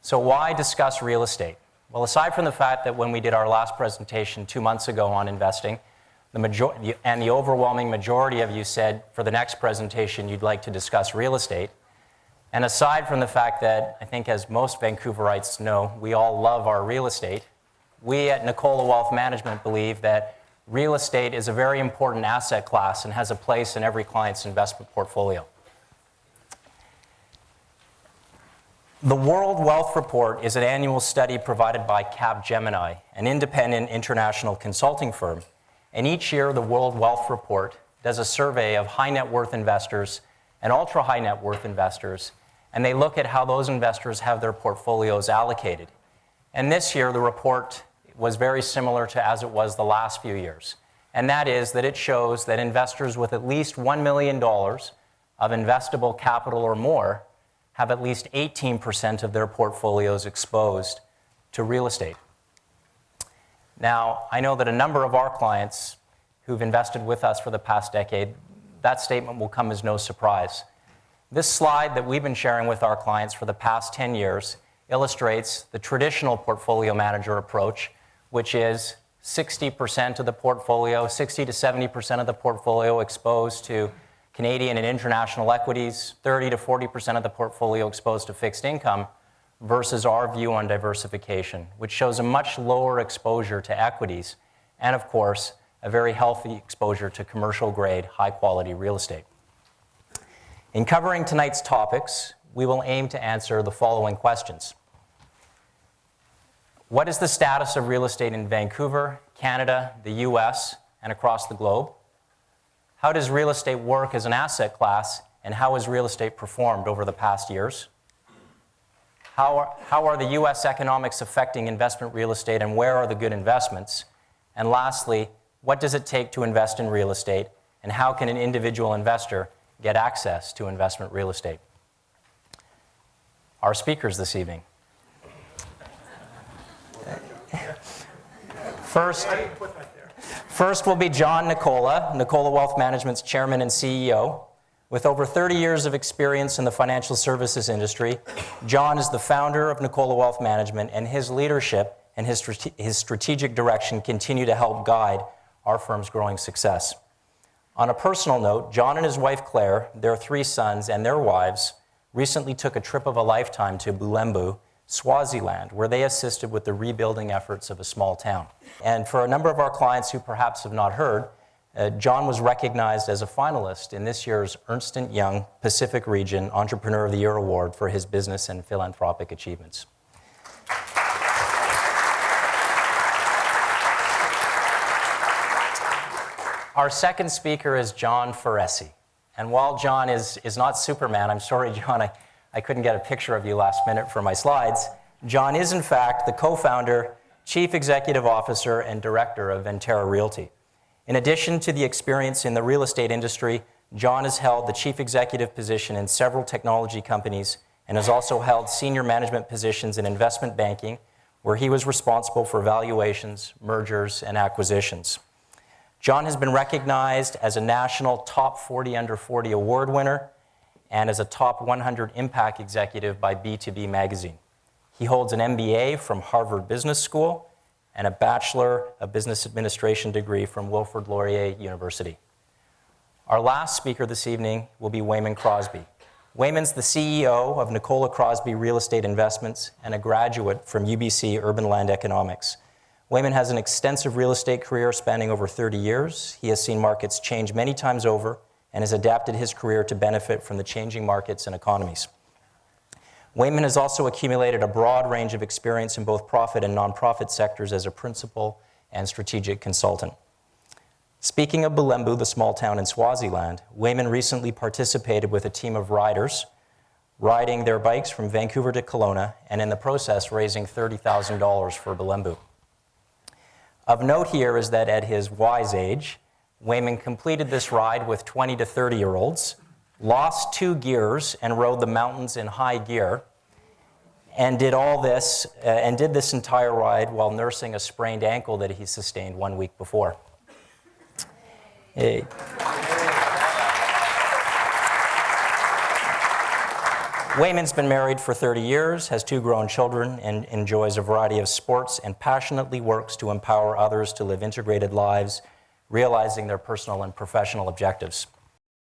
So why discuss real estate? Well, aside from the fact that when we did our last presentation 2 months ago on investing, the overwhelming majority of you said for the next presentation you'd like to discuss real estate, and aside from the fact that I think as most Vancouverites know, we all love our real estate, we at Nicola Wealth Management believe that real estate is a very important asset class and has a place in every client's investment portfolio. The World Wealth Report is an annual study provided by Capgemini, an independent international consulting firm. And each year, the World Wealth Report does a survey of high net worth investors and ultra high net worth investors, and they look at how those investors have their portfolios allocated. And this year, the report was very similar to as it was the last few years. And that is that it shows that investors with at least $1 million of investable capital or more have at least 18% of their portfolios exposed to real estate. Now, I know that a number of our clients who've invested with us for the past decade, that statement will come as no surprise. This slide that we've been sharing with our clients for the past 10 years illustrates the traditional portfolio manager approach, which is 60% of the portfolio, 60 to 70% of the portfolio exposed to Canadian and international equities, 30 to 40% of the portfolio exposed to fixed income, versus our view on diversification, which shows a much lower exposure to equities and, of course, a very healthy exposure to commercial-grade, high-quality real estate. In covering tonight's topics, we will aim to answer the following questions. What is the status of real estate in Vancouver, Canada, the US, and across the globe? How does real estate work as an asset class, and how has real estate performed over the past years? How are the US economics affecting investment real estate, and where are the good investments? And lastly, what does it take to invest in real estate, and how can an individual investor get access to investment real estate? Our speakers this evening. First will be John Nicola, Nicola Wealth Management's chairman and CEO. With over 30 years of experience in the financial services industry, John is the founder of Nicola Wealth Management, and his leadership and his strategic direction continue to help guide our firm's growing success. On a personal note, John and his wife Claire, their 3 sons, and their wives recently took a trip of a lifetime to Bulembu, Swaziland, where they assisted with the rebuilding efforts of a small town. And for a number of our clients who perhaps have not heard, John was recognized as a finalist in this year's Ernst & Young Pacific Region Entrepreneur of the Year Award for his business and philanthropic achievements. Our second speaker is John Ferresi. And while John is not Superman, I'm sorry, John, I couldn't get a picture of you last minute for my slides. John is, in fact, the co-founder, chief executive officer, and director of Venterra Realty. In addition to the experience in the real estate industry, John has held the chief executive position in several technology companies and has also held senior management positions in investment banking, where he was responsible for valuations, mergers, and acquisitions. John has been recognized as a national Top 40 Under 40 award winner and as a Top 100 Impact Executive by B2B Magazine. He holds an MBA from Harvard Business School and a Bachelor of Business Administration degree from Wilfrid Laurier University. Our last speaker this evening will be Wayman Crosby. Wayman's the CEO of Nicola Crosby Real Estate Investments and a graduate from UBC Urban Land Economics. Wayman has an extensive real estate career spanning over 30 years. He has seen markets change many times over and has adapted his career to benefit from the changing markets and economies. Wayman has also accumulated a broad range of experience in both profit and nonprofit sectors as a principal and strategic consultant. Speaking of Bulembu, the small town in Swaziland, Wayman recently participated with a team of riders riding their bikes from Vancouver to Kelowna, and in the process raising $30,000 for Bulembu. Of note here is that at his wise age, Wayman completed this ride with 20 to 30-year-olds, lost 2 gears and rode the mountains in high gear, and did this entire ride while nursing a sprained ankle that he sustained 1 week before. Wayman's been married for 30 years, has 2 grown children, and enjoys a variety of sports, and passionately works to empower others to live integrated lives, realizing their personal and professional objectives.